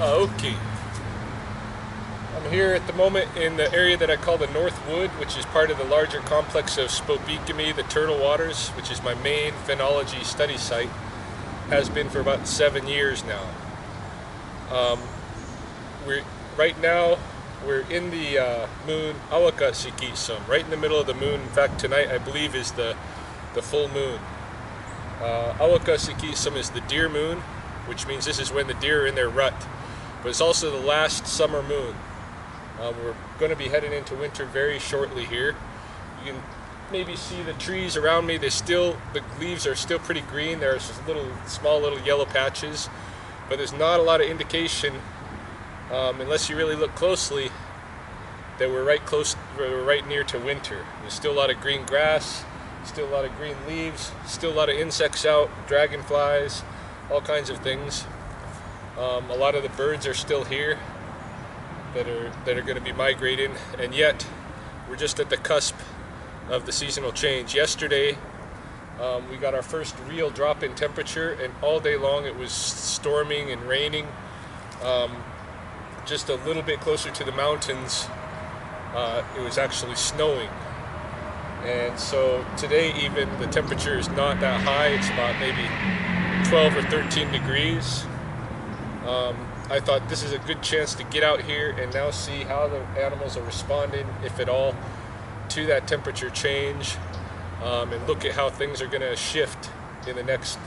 Okay. I'm here at the moment in the area that I call the North Wood, which is part of the larger complex of Sspopiikimi, the Turtle Waters, which is my main phenology study site. Has been for about 7 years now. Right now we're in the moon Sspopiikimi, right in the middle of the moon. In fact, tonight I believe is the full moon. Sspopiikimi is the deer moon, which means this is when the deer are in their rut. But it's also the last summer moon. We're going to be heading into winter very shortly here. You can maybe see the trees around me. The leaves are still pretty green. There's just small little yellow patches, but there's not a lot of indication, unless you really look closely, that we're right near to winter. There's still a lot of green grass, still a lot of green leaves, still a lot of insects out, dragonflies, all kinds of things. A lot of the birds are still here that are going to be migrating, and yet we're just at the cusp of the seasonal change. Yesterday we got our first real drop in temperature, and all day long it was storming and raining. Just a little bit closer to the mountains it was actually snowing, and so today even the temperature is not that high. It's about maybe 12 or 13 degrees. I thought this is a good chance to get out here and now see how the animals are responding, if at all, to that temperature change, and look at how things are going to shift in the next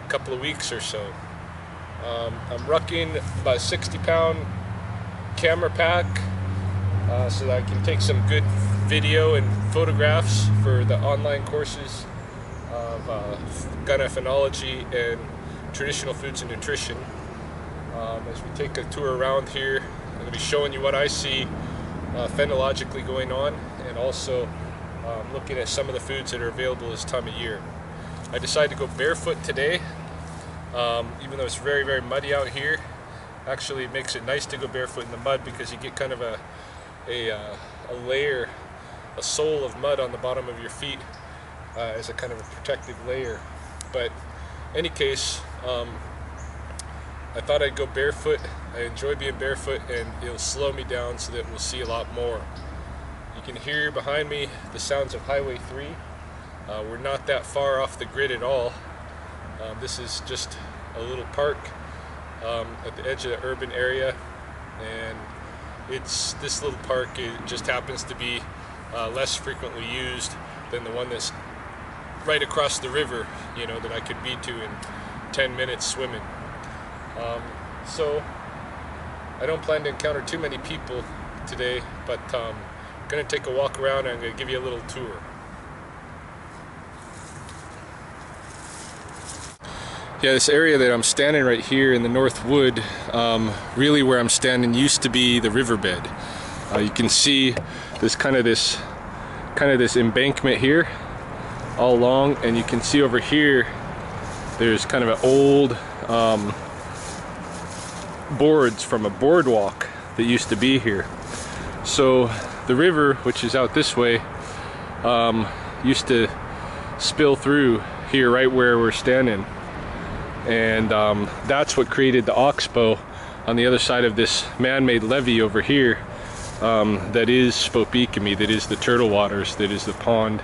couple of weeks or so. I'm rucking about a 60-pound camera pack so that I can take some good video and photographs for the online courses of gun phenology and traditional foods and nutrition. As we take a tour around here, I'm going to be showing you what I see phenologically going on, and also looking at some of the foods that are available this time of year. I decided to go barefoot today, even though it's very, very muddy out here. Actually, it makes it nice to go barefoot in the mud because you get kind of a layer, a sole of mud on the bottom of your feet as a kind of a protective layer. But in any case, I thought I'd go barefoot. I enjoy being barefoot, and it'll slow me down so that we'll see a lot more. You can hear behind me the sounds of Highway 3. We're not that far off the grid at all. This is just a little park at the edge of the urban area, and this little park, it just happens to be less frequently used than the one that's right across the river, you know, that I could be to in 10 minutes swimming. So I don't plan to encounter too many people today, but I'm going to take a walk around and I'm going to give you a little tour. Yeah, this area that I'm standing right here in the North Wood, really where I'm standing used to be the riverbed. You can see this kind of this embankment here all along, and you can see over here there's kind of an old boards from a boardwalk that used to be here. So the river, which is out this way, used to spill through here right where we're standing, and that's what created the oxbow on the other side of this man-made levee over here. That is Sspopiikimi, that is the Turtle Waters, that is the pond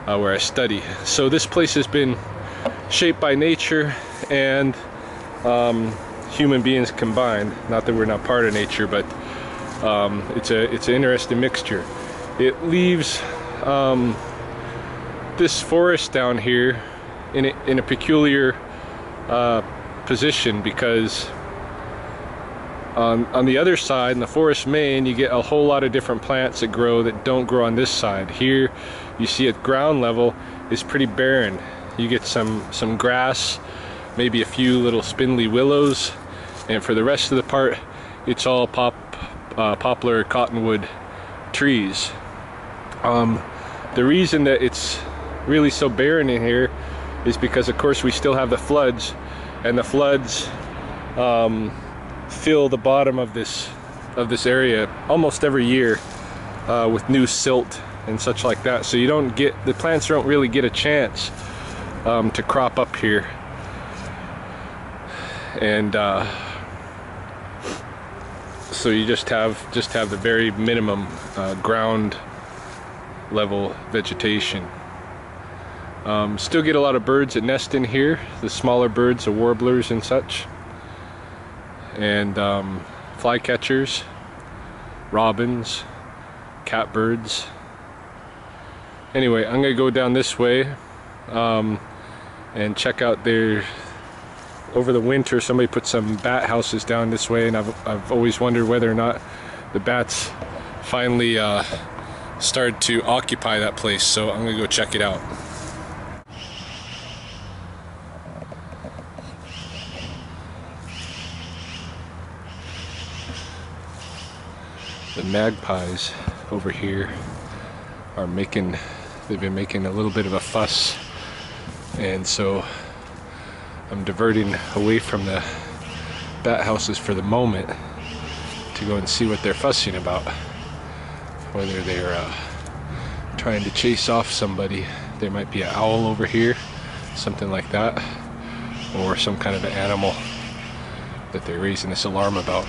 where I study. So this place has been shaped by nature and human beings combined. Not that we're not part of nature, but it's an interesting mixture. It leaves this forest down here in a peculiar position, because on the other side, in the forest main, you get a whole lot of different plants that grow that don't grow on this side. Here you see at ground level is pretty barren. You get some grass, maybe a few little spindly willows, and for the rest of the part it's all poplar cottonwood trees. The reason that it's really so barren in here is because, of course, we still have the floods, and the floods fill the bottom of this area almost every year with new silt and such like that. So the plants don't really get a chance to crop up here. And So you just have the very minimum ground level vegetation. Still get a lot of birds that nest in here, the smaller birds, the warblers and such, and flycatchers, robins, catbirds. Anyway, I'm gonna go down this way and check out there. Over the winter, somebody put some bat houses down this way, and I've always wondered whether or not the bats finally started to occupy that place. So I'm gonna go check it out. The magpies over here are they've been making a little bit of a fuss, and so I'm diverting away from the bat houses for the moment to go and see what they're fussing about. Whether they're trying to chase off somebody. There might be an owl over here, something like that, or some kind of an animal that they're raising this alarm about.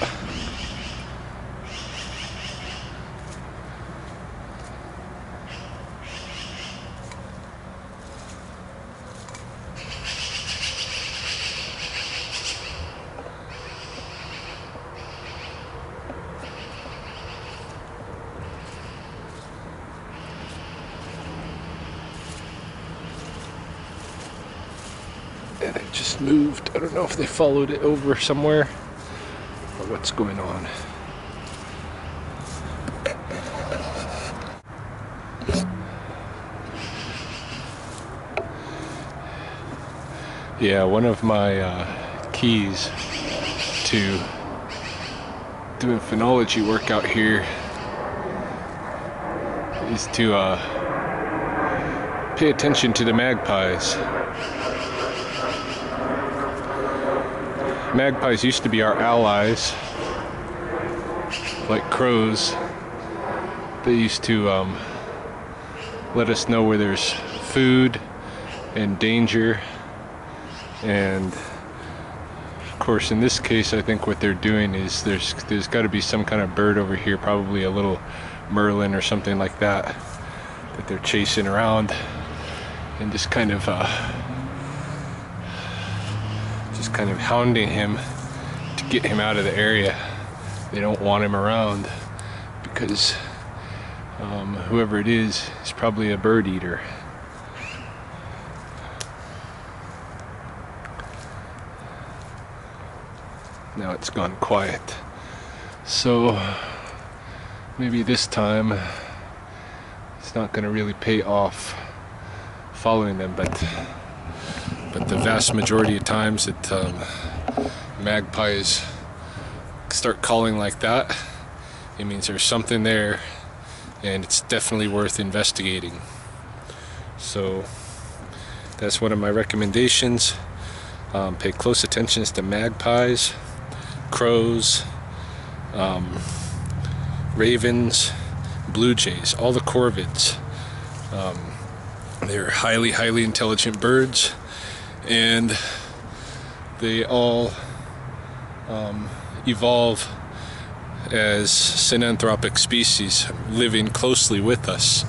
And it just moved. I don't know if they followed it over somewhere or what's going on. Yeah, one of my keys to doing phenology work out here is to pay attention to the magpies. Magpies used to be our allies, like crows. They used to let us know where there's food and danger, and of course in this case I think what they're doing is there's got to be some kind of bird over here, probably a little merlin or something like that they're chasing around and just kind of hounding him to get him out of the area. They don't want him around because whoever it is probably a bird eater. Now it's gone quiet, so maybe this time it's not going to really pay off following them, but the vast majority of times that magpies start calling like that, it means there's something there and it's definitely worth investigating. So that's one of my recommendations. Pay close attention to magpies, crows, ravens, blue jays, all the corvids. They're highly intelligent birds, and they all evolve as synanthropic species living closely with us.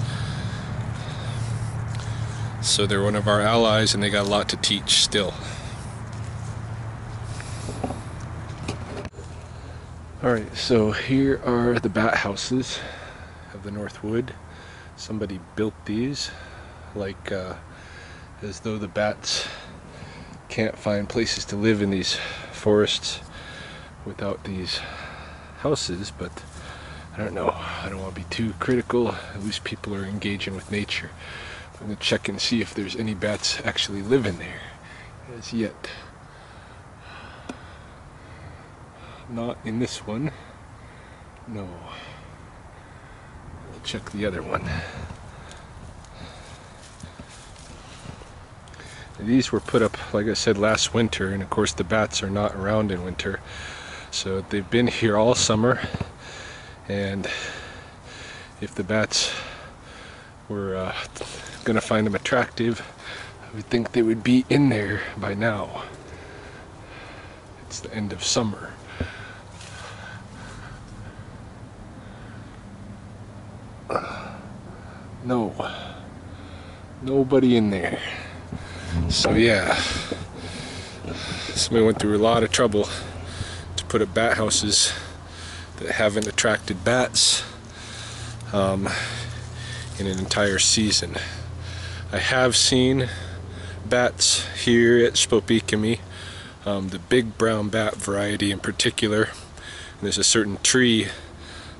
So they're one of our allies, and they got a lot to teach still. Alright, so here are the bat houses of the North Wood. Somebody built these like as though the bats can't find places to live in these forests without these houses, but I don't know. I don't want to be too critical. At least people are engaging with nature. I'm going to check and see if there's any bats actually living there as yet. Not in this one. No. We'll check the other one. These were put up, like I said, last winter, and of course the bats are not around in winter. So they've been here all summer, and if the bats were going to find them attractive, I would think they would be in there by now. It's the end of summer. No. Nobody in there. So yeah, somebody went through a lot of trouble to put up bat houses that haven't attracted bats in an entire season. I have seen bats here at Sspopiikimi, the big brown bat variety in particular. And there's a certain tree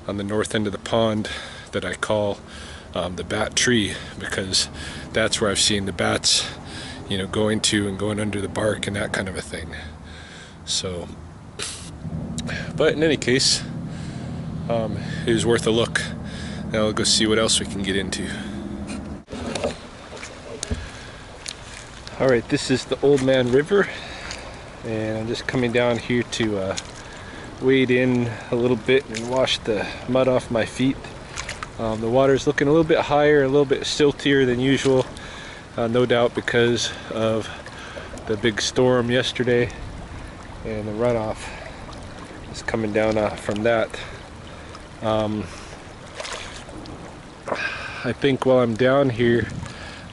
on the north end of the pond that I call the bat tree, because that's where I've seen the bats, you know, going to and going under the bark and that kind of a thing. So, but in any case, it was worth a look. Now we'll go see what else we can get into. Alright, this is the Old Man River, and I'm just coming down here to wade in a little bit and wash the mud off my feet. The water's looking a little bit higher, a little bit siltier than usual, no doubt because of the big storm yesterday and the runoff is coming down from that. I think while I'm down here,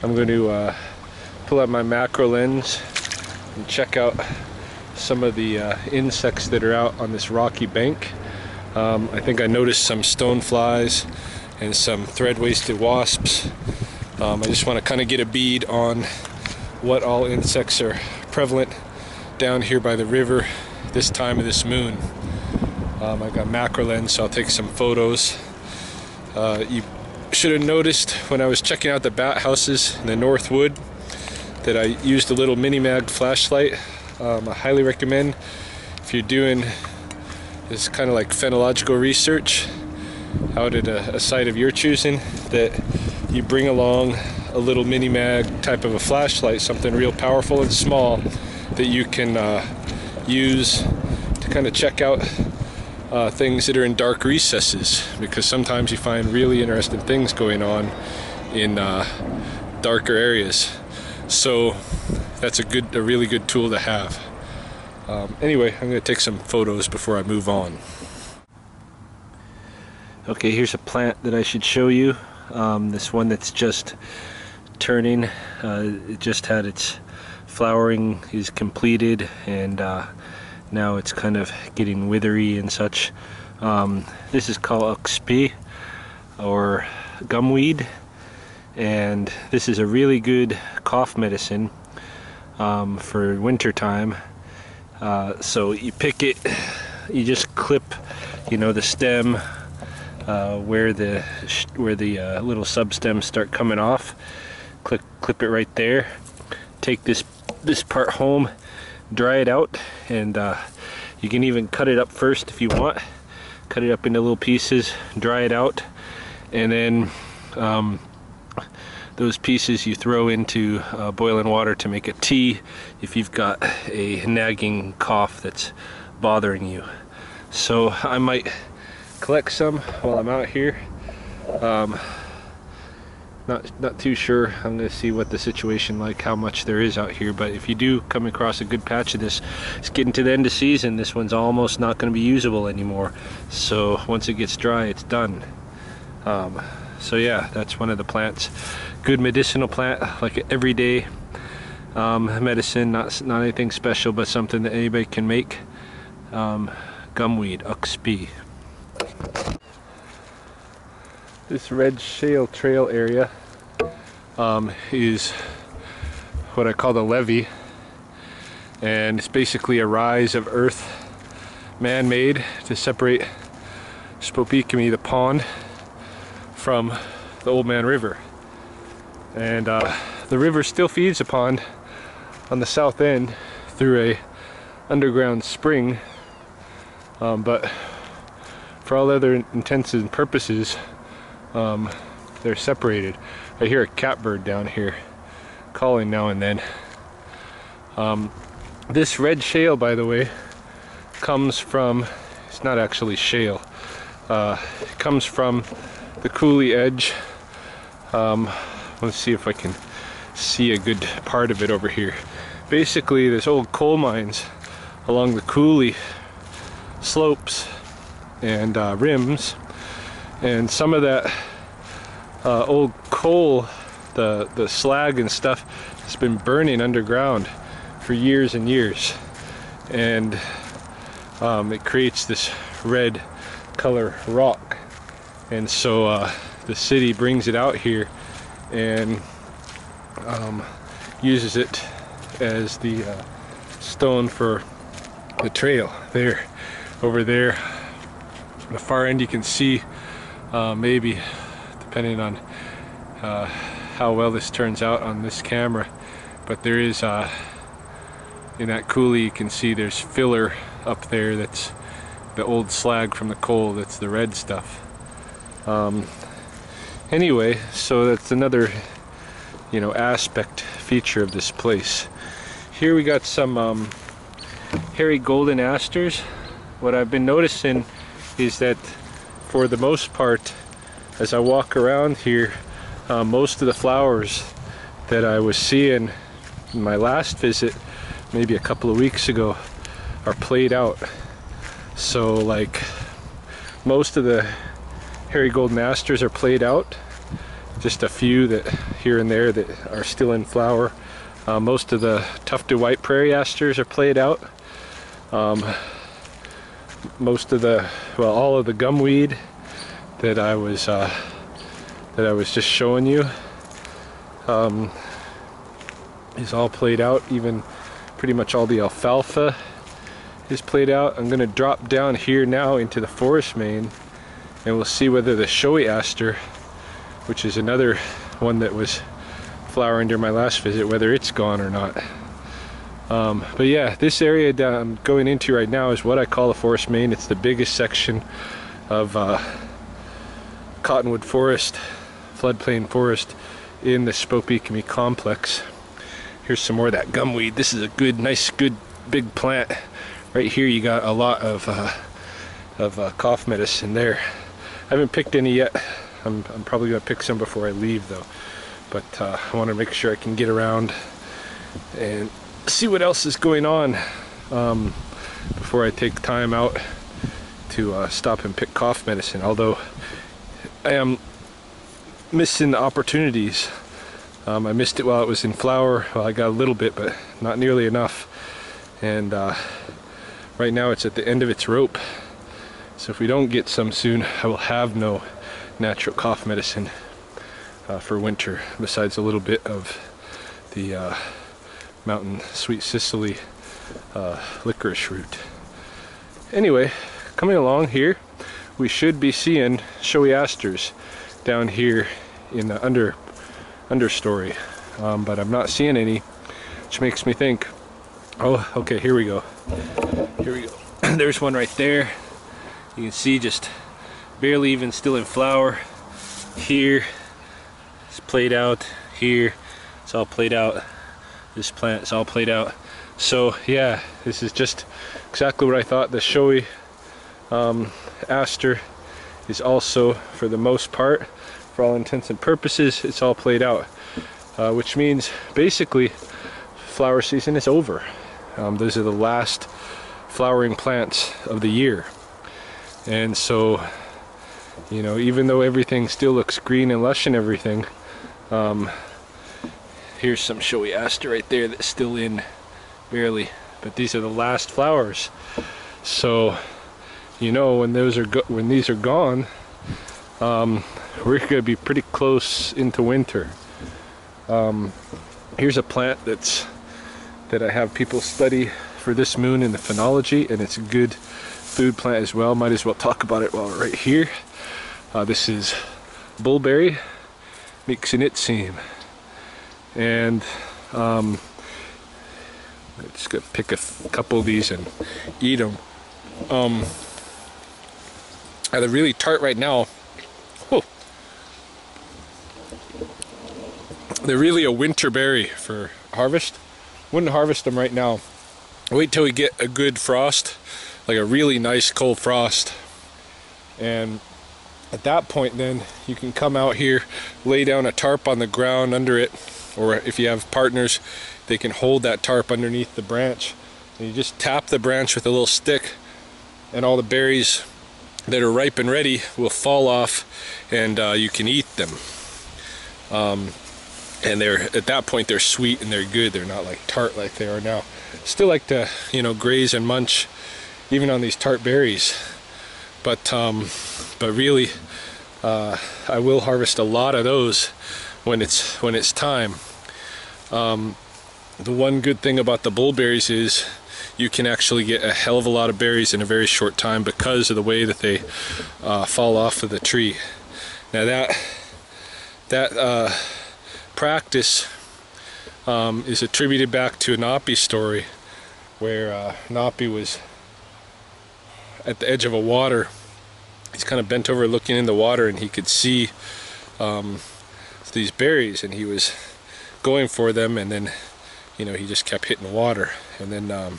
I'm going to pull out my macro lens and check out some of the insects that are out on this rocky bank. I think I noticed some stoneflies and some thread-waisted wasps. I just want to kind of get a bead on what all insects are prevalent down here by the river this time of this moon. I got macro lens, so I'll take some photos. You should have noticed when I was checking out the bat houses in the North Wood that I used a little mini mag flashlight. I highly recommend, if you're doing this kind of like phenological research out at a site of your choosing, that you bring along a little mini mag type of a flashlight, something real powerful and small that you can use to kind of check out things that are in dark recesses, because sometimes you find really interesting things going on in darker areas. So that's a really good tool to have. Anyway, I'm going to take some photos before I move on. Okay, here's a plant that I should show you. This one that's just turning. It just had its flowering is completed, and now it's kind of getting withery and such. This is called Sspopiikimi, or gumweed, and this is a really good cough medicine for winter time. So you pick it, you just clip, you know, the stem where the little substems start coming off. Clip it right there. Take this part home, dry it out, and you can even cut it up first if you want. Cut it up into little pieces, dry it out, and then those pieces you throw into boiling water to make a tea if you've got a nagging cough that's bothering you. So I might collect some while I'm out here. Not too sure. I'm going to see what the situation like, how much there is out here. But if you do come across a good patch of this, it's getting to the end of season. This one's almost not going to be usable anymore. So once it gets dry, it's done. So yeah, that's one of the plants. Good medicinal plant, like an everyday medicine. Not anything special, but something that anybody can make. Gumweed, Sspopiikimi. This red shale trail area is what I call the levee, and it's basically a rise of earth, man-made, to separate Sspopiikimi, the pond, from the Old Man River. And the river still feeds the pond on the south end through a underground spring, but for all other intents and purposes, they're separated. I hear a catbird down here calling now and then. This red shale, by the way, comes from, it's not actually shale, it comes from the coulee edge. Let's see if I can see a good part of it over here. Basically, there's old coal mines along the coulee slopes and rims, and some of that old coal, the slag and stuff has been burning underground for years and years, and it creates this red color rock, and so the city brings it out here and uses it as the stone for the trail. There, over there, the far end, you can see maybe, depending on how well this turns out on this camera, but there is in that coulee, you can see there's filler up there. That's the old slag from the coal. That's the red stuff. Anyway, so that's another, you know, aspect, feature of this place. Here we got some hairy golden asters. What I've been noticing is that for the most part, as I walk around here, most of the flowers that I was seeing in my last visit, maybe a couple of weeks ago, are played out. So like most of the hairy golden asters are played out. Just a few that here and there that are still in flower. Most of the tufted white prairie asters are played out. Most of the, well, all of the gumweed that I was just showing you is all played out. Even pretty much all the alfalfa is played out. I'm gonna drop down here now into the forest main, and we'll see whether the showy aster, which is another one that was flowering during my last visit, whether it's gone or not. But yeah, this area that I'm going into right now is what I call the forest main. It's the biggest section of cottonwood forest, floodplain forest in the Sspopiikimi complex. Here's some more of that gumweed. This is a good, nice, good big plant. Right here you got a lot of cough medicine there. I haven't picked any yet. I'm probably gonna pick some before I leave though. But I want to make sure I can get around and see what else is going on before I take time out to stop and pick cough medicine. Although I am missing the opportunities. I missed it while it was in flower. Well, I got a little bit, but not nearly enough. And right now it's at the end of its rope. So if we don't get some soon, I will have no natural cough medicine for winter, besides a little bit of the mountain sweet Sicily licorice root. Anyway, coming along here, we should be seeing showy asters down here in the understory, but I'm not seeing any, which makes me think, oh, okay, here we go. Here we go. There's one right there. You can see just barely even still in flower. Here it's played out. Here it's all played out. This plant is all played out. So yeah, this is just exactly what I thought. The showy aster is also, for the most part, for all intents and purposes, it's all played out, which means basically flower season is over. Those are the last flowering plants of the year, and so, you know, even though everything still looks green and lush and everything, here's some showy aster right there that's still in, barely, but these are the last flowers. So, you know, when those are when these are gone, we're gonna be pretty close into winter. Here's a plant that I have people study for this moon in the phenology, and it's a good food plant as well. Might as well talk about it while we're right here. This is bullberry mixinitseem, and I'm just gonna pick a couple of these and eat them. They're really tart right now. Whew. They're really a winter berry for harvest. Wouldn't harvest them right now. Wait till we get a good frost, like a really nice cold frost, and at that point then you can come out here, lay down a tarp on the ground under it, or if you have partners, they can hold that tarp underneath the branch, and you just tap the branch with a little stick, and all the berries that are ripe and ready will fall off, and you can eat them. And they're, at that point, they're sweet and they're good. They're not like tart like they are now. Still like to, you know, graze and munch even on these tart berries, but really I will harvest a lot of those when it's time. The one good thing about the bullberries is you can actually get a hell of a lot of berries in a very short time because of the way that they fall off of the tree. Now that practice is attributed back to a Sspopiikimi story, where Sspopiikimi was at the edge of a water. He's kind of bent over looking in the water, and he could see these berries, and he was going for them, and then, you know, he just kept hitting water, and then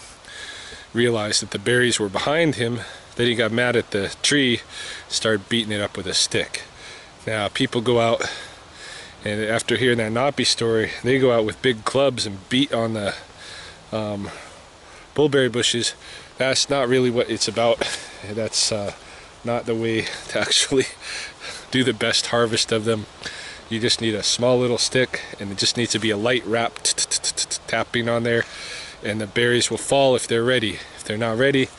realized that the berries were behind him. Then he got mad at the tree, started beating it up with a stick. Now people go out, and after hearing that Sspopiikimi story, they go out with big clubs and beat on the bullberry bushes. That's not really what it's about. That's not the way to actually do the best harvest of them. You just need a small little stick, and it just needs to be a light rap tapping on there, and the berries will fall if they're ready. If they're not ready,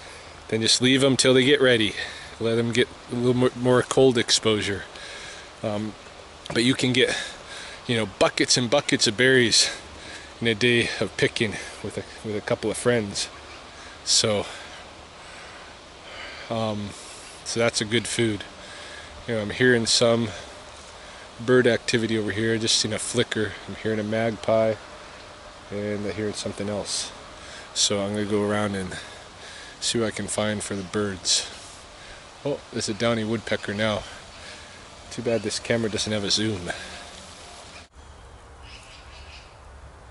then just leave them till they get ready. Let them get a little more cold exposure. But you can get, you know, buckets and buckets of berries in a day of picking with a couple of friends. So that's a good food. You know, I'm hearing some bird activity over here. I just seen a flicker. I'm hearing a magpie, and I'm hearing something else. So I'm gonna go around and see what I can find for the birds. Oh, there's a downy woodpecker now. Too bad this camera doesn't have a zoom.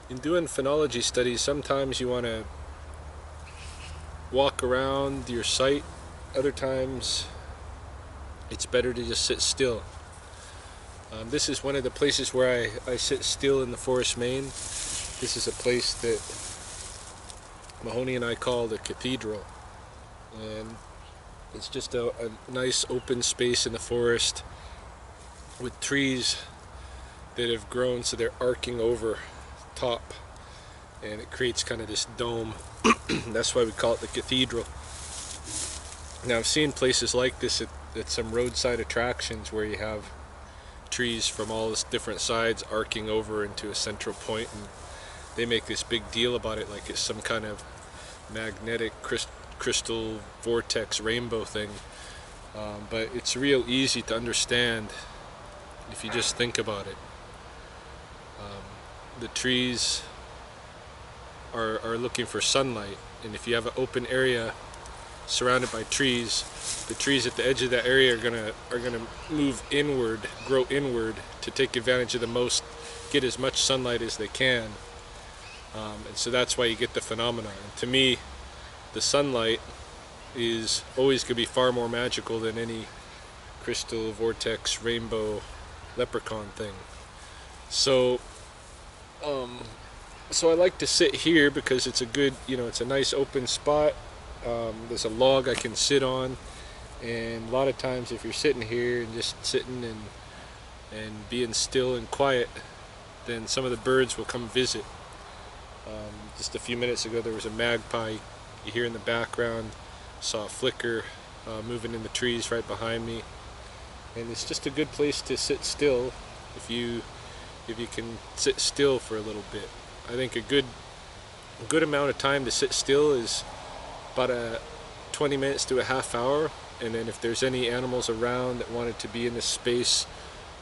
In doing phenology studies, sometimes you want to walk around your site. Other times it's better to just sit still. This is one of the places where I sit still in the forest main. This is a place that Mahoney and I call the cathedral, and it's just a nice open space in the forest with trees that have grown so they're arcing over top, and it creates kind of this dome. That's why we call it the cathedral. Now, I've seen places like this at some roadside attractions where you have trees from all different sides arcing over into a central point, and they make this big deal about it like it's some kind of magnetic crystal vortex rainbow thing. But it's real easy to understand if you just think about it. The trees are looking for sunlight, and if you have an open area surrounded by trees, the trees at the edge of that area are gonna move inward, grow inward to take advantage of get as much sunlight as they can, and so that's why you get the phenomenon. And to me, the sunlight is always going to be far more magical than any crystal vortex rainbow leprechaun thing. So I like to sit here because it's a good, you know, it's a nice open spot. There's a log I can sit on, and a lot of times if you're sitting here and just sitting and being still and quiet, then some of the birds will come visit. Just a few minutes ago there was a magpie you hear in the background. Saw a flicker moving in the trees right behind me, and it's just a good place to sit still if you can sit still for a little bit. I think a good amount of time to sit still is about 20 minutes to a half hour, and then if there's any animals around that wanted to be in this space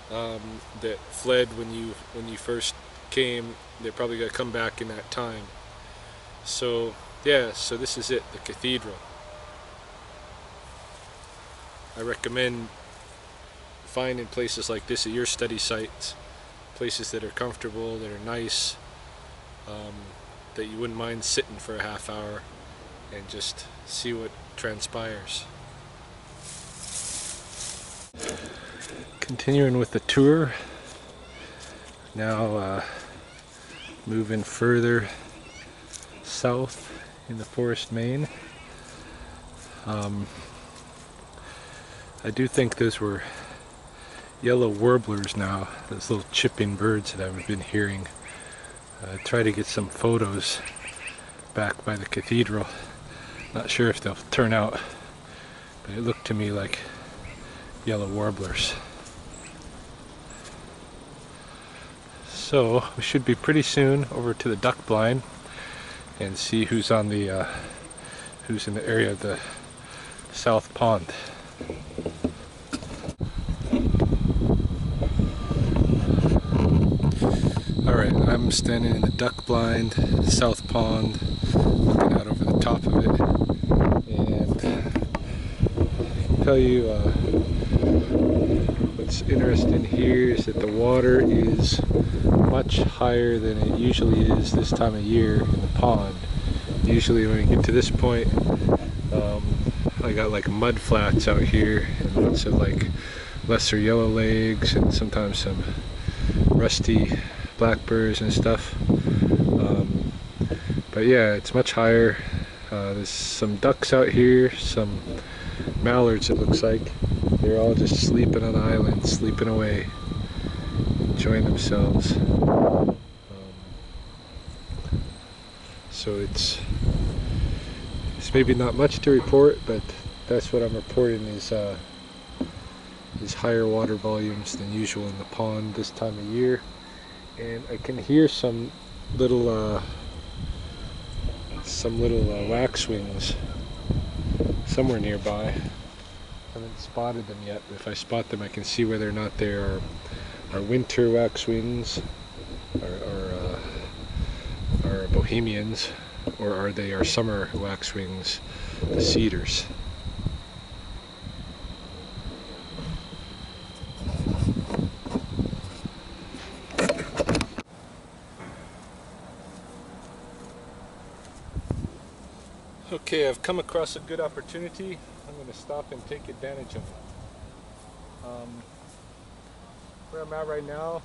that fled when you first came, they're probably going to come back in that time. So yeah, so this is it, the cathedral. I recommend finding places like this at your study sites, places that are comfortable, that are nice, that you wouldn't mind sitting for a half hour and just see what transpires. Continuing with the tour, now moving further south in the forest main. I do think those were yellow warblers now, those little chipping birds that I've been hearing. Try to get some photos back by the cathedral. Not sure if they'll turn out, but it looked to me like yellow warblers. So we should be pretty soon over to the duck blind and see who's on the who's in the area of the south pond. Alright, I'm standing in the duck blind, south pond, looking out over the top of it, and I can tell you what's interesting here is that the water is much higher than it usually is this time of year in the pond. Usually when you get to this point, I got like mud flats out here and lots of like lesser yellow legs and sometimes some rusty blackbirds and stuff. But yeah, it's much higher. There's some ducks out here, some mallards it looks like. They're all just sleeping on the island, sleeping away, enjoying themselves. So it's maybe not much to report, but that's what I'm reporting is higher water volumes than usual in the pond this time of year. And I can hear some little waxwings somewhere nearby. Haven't spotted them yet, but if I spot them I can see whether or not they are winter waxwings or bohemians, or are they our summer waxwings, the cedars. Okay, I've come across a good opportunity. I'm going to stop and take advantage of it. Where I'm at right now,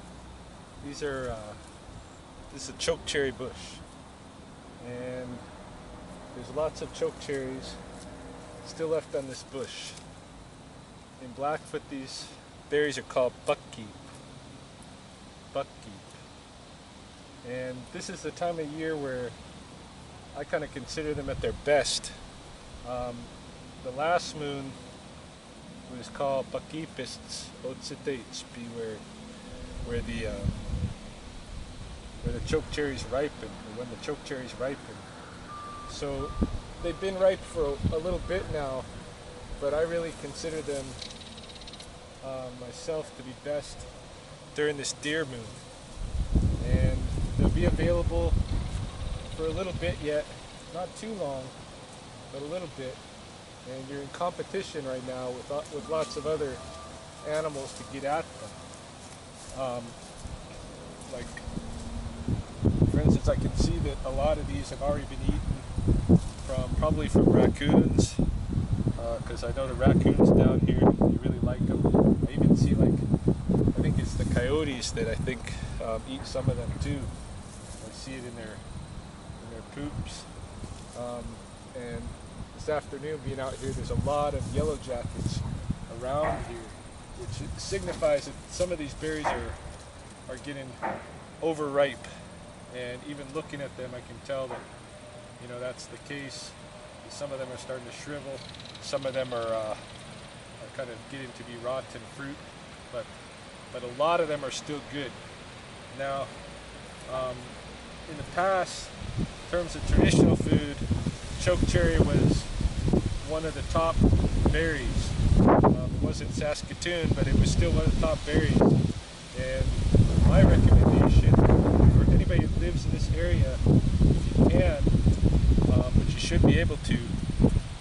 this is a chokecherry bush, and there's lots of chokecherries still left on this bush. In Blackfoot, these berries are called buckkeep. And this is the time of year where I kind of consider them at their best. The last moon was called Pakipists Otsiteichpi, where the chokecherries ripen, or when the chokecherries ripen. So they've been ripe for a little bit now, but I really consider them myself to be best during this deer moon. And they'll be available for a little bit yet, not too long, but a little bit. And you're in competition right now with lots of other animals to get at them. Like, for instance, I can see that a lot of these have already been eaten probably from raccoons, because I know the raccoons down here, you really like them. I even see, like, I think it's the coyotes that I think eat some of them too. I see it in their poops. And this afternoon, being out here, there's a lot of yellow jackets around here, which signifies that some of these berries are getting overripe. And even looking at them, I can tell that, you know, that's the case. Some of them are starting to shrivel. Some of them are kind of getting to be rotten fruit, but a lot of them are still good. Now, in the past, in terms of traditional food, chokecherry was one of the top berries. It wasn't Saskatoon, but it was still one of the top berries. And my recommendation for anybody who lives in this area, if you can, which you should be able to,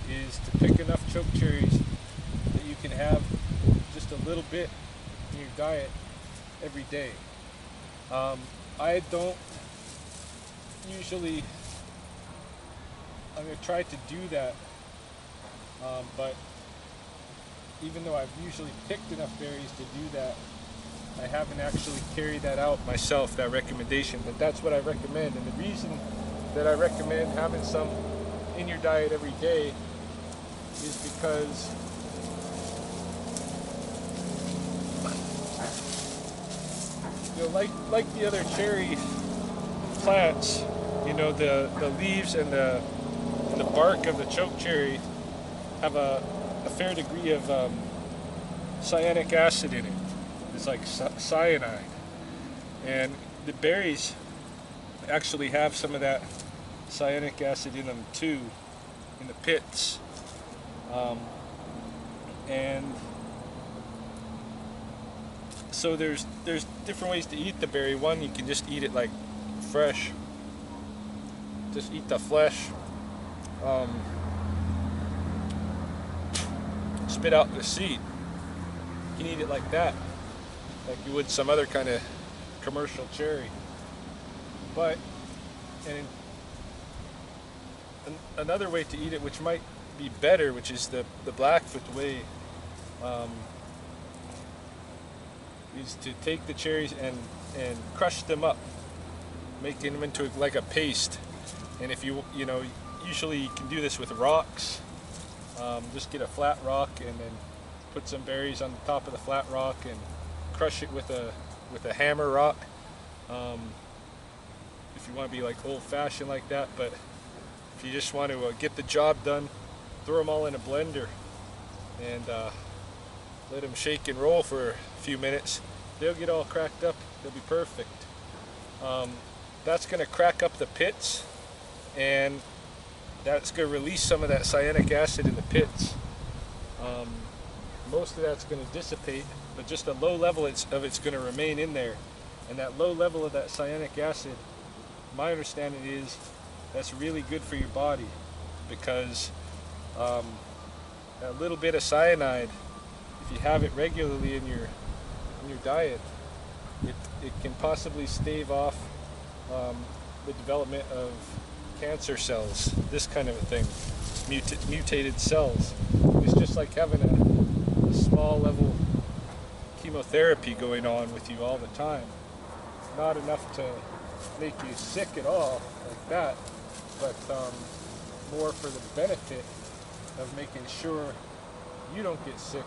is to pick enough chokecherries that you can have just a little bit in your diet every day. I don't usually, I'm going to try to do that, but even though I've usually picked enough berries to do that, I haven't actually carried that out myself, that recommendation, but that's what I recommend. And the reason that I recommend having some in your diet every day is because you know, like the other cherry plants, you know, the leaves and the bark of the choke cherry have a fair degree of cyanic acid in it. It's like cyanide, and the berries actually have some of that cyanic acid in them too, in the pits. And so there's different ways to eat the berry. One, you can just eat it like fresh, just eat the flesh, spit out the seed. You can eat it like that, like you would some other kind of commercial cherry. But another way to eat it, which might be better, which is the Blackfoot way, is to take the cherries and crush them up, making them into like a paste. And if you know, usually you can do this with rocks. Just get a flat rock and then put some berries on the top of the flat rock and crush it with a hammer rock. If you want to be like old-fashioned like that, but if you just want to get the job done, throw them all in a blender and let them shake and roll for a few minutes. They'll get all cracked up. They'll be perfect. That's going to crack up the pits, and that's going to release some of that cyanic acid in the pits. Most of that's going to dissipate, but just a low level of it's going to remain in there. And that low level of that cyanic acid, my understanding is that's really good for your body, because a little bit of cyanide, if you have it regularly in your diet, it can possibly stave off the development of cancer cells, this kind of a thing, mutated cells. It's just like having a small level chemotherapy going on with you all the time. Not enough to make you sick at all like that, but more for the benefit of making sure you don't get sick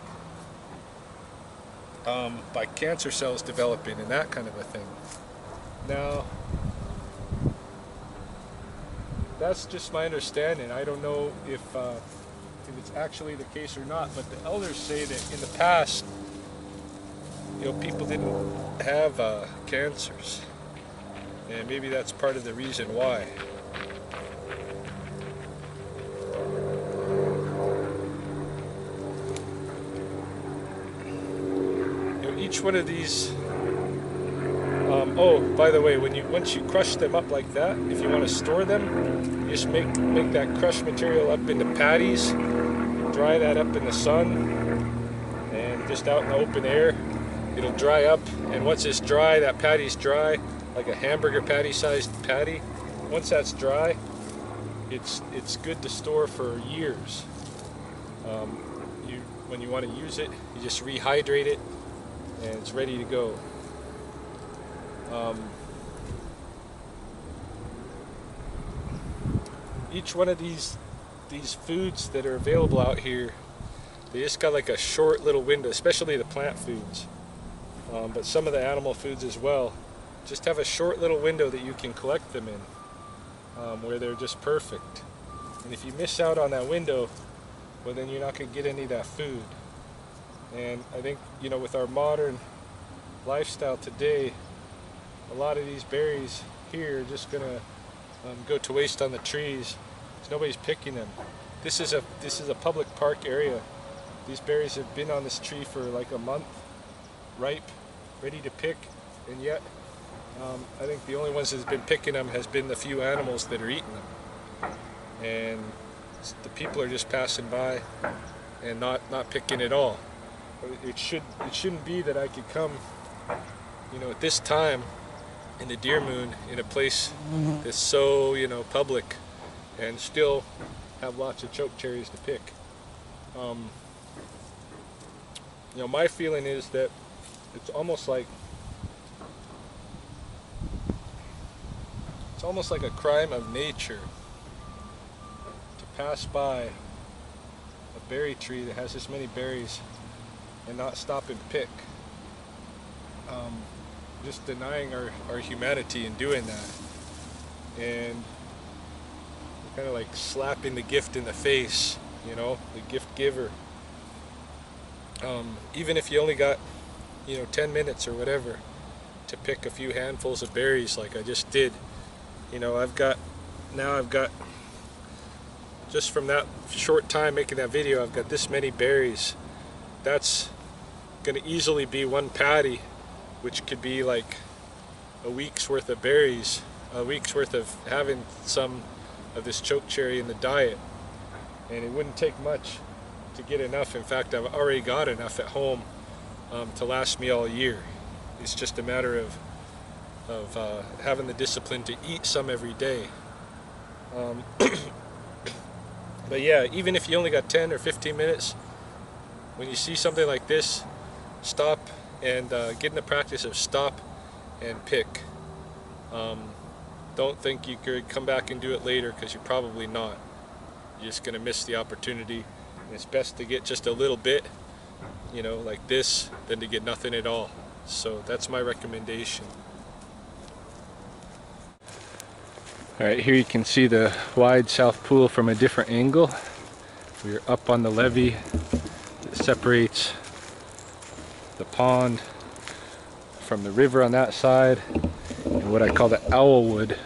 by cancer cells developing and that kind of a thing. Now, that's just my understanding. I don't know if it's actually the case or not, but the elders say that in the past, you know, people didn't have cancers, and maybe that's part of the reason why. You know, each one of these. Oh, by the way, once you crush them up like that, if you want to store them, you just make that crushed material up into patties, dry that up in the sun, and just out in the open air. It'll dry up, and once it's dry, that patty's dry, like a hamburger patty sized patty. Once that's dry, it's good to store for years. When you want to use it, you just rehydrate it, and it's ready to go. Each one of these foods that are available out here, they just got like a short little window, especially the plant foods, but some of the animal foods as well, just have a short little window that you can collect them in, where they're just perfect. And if you miss out on that window, well, then you're not going to get any of that food. And I think, you know, with our modern lifestyle today, a lot of these berries here are just going to go to waste on the trees. Nobody's picking them. This is a public park area. These berries have been on this tree for like a month, ripe, ready to pick, and yet I think the only ones that's been picking them has been the few animals that are eating them. And the people are just passing by and not picking at all. It shouldn't be that I could come, you know, at this time in the deer moon in a place that's so, you know, public, and still have lots of choke cherries to pick. You know, my feeling is that it's almost like a crime of nature to pass by a berry tree that has this many berries and not stop and pick. just denying our humanity in doing that. And kind of like slapping the gift in the face, you know, the gift giver. Even if you only got, you know, 10 minutes or whatever to pick a few handfuls of berries like I just did. You know, I've got just from that short time making that video, I've got this many berries. That's gonna easily be one patty, which could be like a week's worth of berries, a week's worth of having some of this chokecherry in the diet. And it wouldn't take much to get enough. In fact, I've already got enough at home to last me all year. It's just a matter of having the discipline to eat some every day. But yeah, even if you only got 10 or 15 minutes, when you see something like this, stop and get in the practice of stop and pick. Don't think you could come back and do it later, because you're probably not. You're just going to miss the opportunity. And it's best to get just a little bit, you know, like this, than to get nothing at all. So that's my recommendation. Alright, here you can see the wide South Pool from a different angle. We're up on the levee that separates the pond from the river on that side, and what I call the owlwood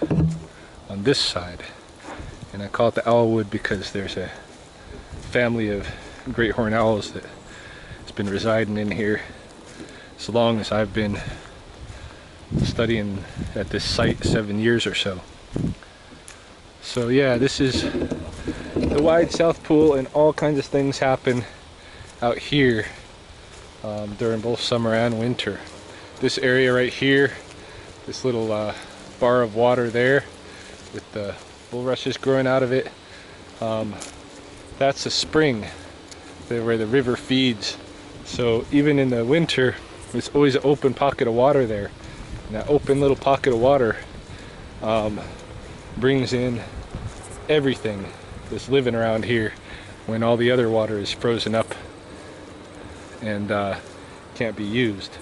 on this side. And I call it the owlwood because there's a family of great horned owls that has been residing in here as long as I've been studying at this site, 7 years or so. So yeah, this is the wide South Pool, and all kinds of things happen out here during both summer and winter. This area right here, this little bar of water there with the bulrushes growing out of it, that's a spring where the river feeds. So even in the winter, there's always an open pocket of water there, and that open little pocket of water brings in everything that's living around here when all the other water is frozen up and can't be used.